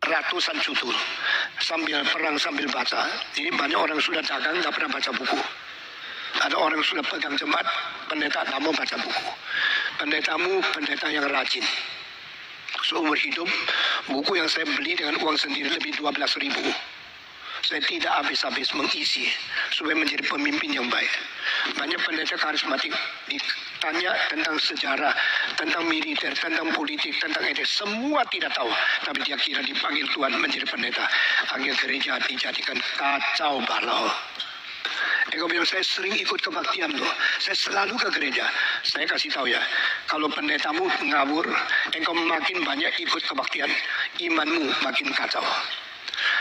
ratusan judul sambil perang sambil baca. Jadi banyak orang sudah dagang nggak pernah baca buku. Ada orang sudah pegang jemaat, pendeta tak mau baca buku. Pendetamu pendeta yang rajin. Seumur hidup buku yang saya beli dengan uang sendiri lebih 12.000. Saya tidak habis-habis mengisi supaya menjadi pemimpin yang baik. Banyak pendeta karismatik ditanya tentang sejarah, tentang militer, tentang politik, tentang etik. Semua tidak tahu. Tapi dia kira dipanggil Tuhan menjadi pendeta. Akhirnya gereja dijadikan kacau balau. Engkau bilang saya sering ikut kebaktian loh. Saya selalu ke gereja. Saya kasih tahu ya, kalau pendetamu ngawur, engkau makin banyak ikut kebaktian, imanmu makin kacau.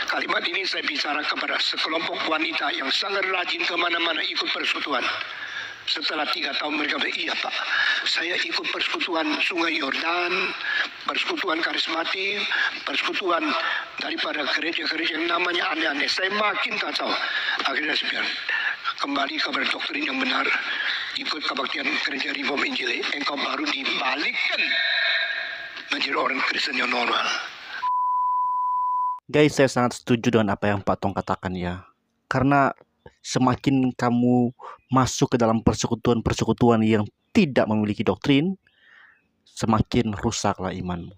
Kalimat ini saya bicara kepada sekelompok wanita yang sangat rajin kemana-mana ikut persekutuan. Setelah 3 tahun mereka bilang, iya Pak, saya ikut persekutuan Sungai Yordan, persekutuan karismatik, persekutuan daripada gereja-gereja yang namanya aneh-aneh. Saya makin kacau. Akhirnya saya bilang, kembali kepada doktrin yang benar, ikut kebaktian gereja Reform Injil, engkau baru dibalikkan menjadi orang Kristen yang normal. Guys, saya sangat setuju dengan apa yang Pak Tong katakan ya. Karena semakin kamu masuk ke dalam persekutuan-persekutuan yang tidak memiliki doktrin, semakin rusaklah imanmu.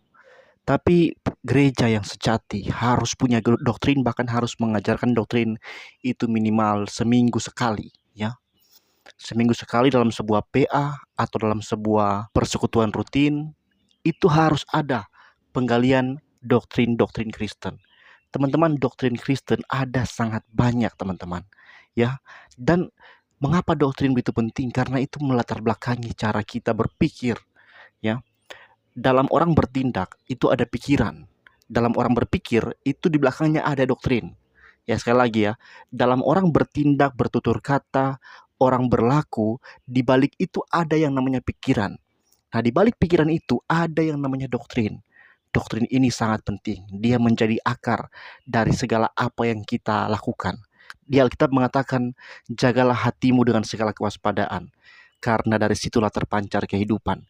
Tapi gereja yang sejati harus punya doktrin, bahkan harus mengajarkan doktrin itu minimal seminggu sekali ya. Seminggu sekali dalam sebuah PA atau dalam sebuah persekutuan rutin, itu harus ada penggalian doktrin-doktrin Kristen. Teman-teman, doktrin Kristen ada sangat banyak teman-teman ya. Dan mengapa doktrin itu penting? Karena itu melatar belakangi cara kita berpikir ya. Dalam orang bertindak itu ada pikiran. Dalam orang berpikir itu di belakangnya ada doktrin. Ya, sekali lagi ya, dalam orang bertindak, bertutur kata, orang berlaku, di balik itu ada yang namanya pikiran. Nah, di balik pikiran itu ada yang namanya doktrin. Doktrin ini sangat penting. Dia menjadi akar dari segala apa yang kita lakukan. Di Alkitab mengatakan, jagalah hatimu dengan segala kewaspadaan, karena dari situlah terpancar kehidupan.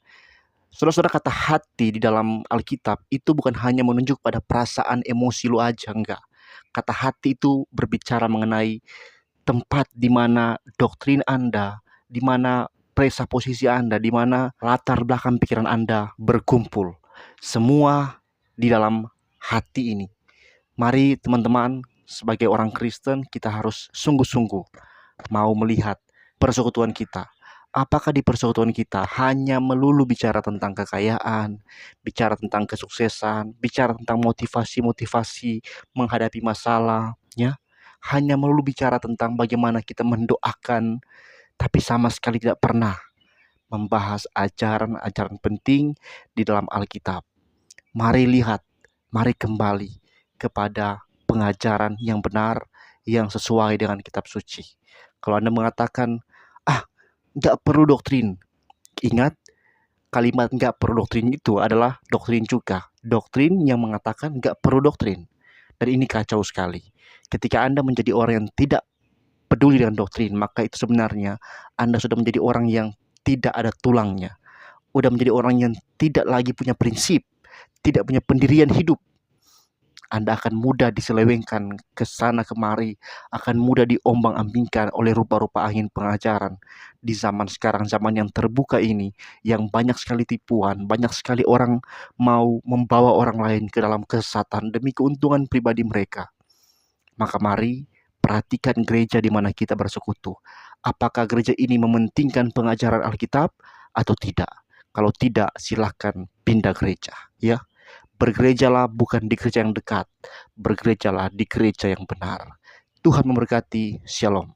Saudara-saudara, kata hati di dalam Alkitab itu bukan hanya menunjuk pada perasaan emosi lu aja, enggak. Kata hati itu berbicara mengenai tempat di mana doktrin Anda, di mana presupposisi Anda, di mana latar belakang pikiran Anda berkumpul. Semua di dalam hati ini. Mari teman-teman, sebagai orang Kristen kita harus sungguh-sungguh mau melihat persekutuan kita. Apakah di persekutuan kita hanya melulu bicara tentang kekayaan, bicara tentang kesuksesan, bicara tentang motivasi-motivasi menghadapi masalah, ya? Hanya melulu bicara tentang bagaimana kita mendoakan, tapi sama sekali tidak pernah membahas ajaran-ajaran penting di dalam Alkitab. Mari lihat, mari kembali kepada pengajaran yang benar, yang sesuai dengan kitab suci. Kalau Anda mengatakan, nggak perlu doktrin, ingat, kalimat nggak perlu doktrin itu adalah doktrin juga. Doktrin yang mengatakan nggak perlu doktrin. Dan ini kacau sekali. Ketika Anda menjadi orang yang tidak peduli dengan doktrin, maka itu sebenarnya Anda sudah menjadi orang yang tidak ada tulangnya. Udah menjadi orang yang tidak lagi punya prinsip, tidak punya pendirian hidup. Anda akan mudah diselewengkan ke sana kemari, akan mudah diombang-ambingkan oleh rupa-rupa angin pengajaran. Di zaman sekarang, zaman yang terbuka ini, yang banyak sekali tipuan, banyak sekali orang mau membawa orang lain ke dalam kesesatan demi keuntungan pribadi mereka. Maka mari perhatikan gereja di mana kita bersekutu. Apakah gereja ini mementingkan pengajaran Alkitab atau tidak? Kalau tidak, silakan pindah gereja, ya. Bergerejalah bukan di gereja yang dekat, bergerejalah di gereja yang benar. Tuhan memberkati. Shalom.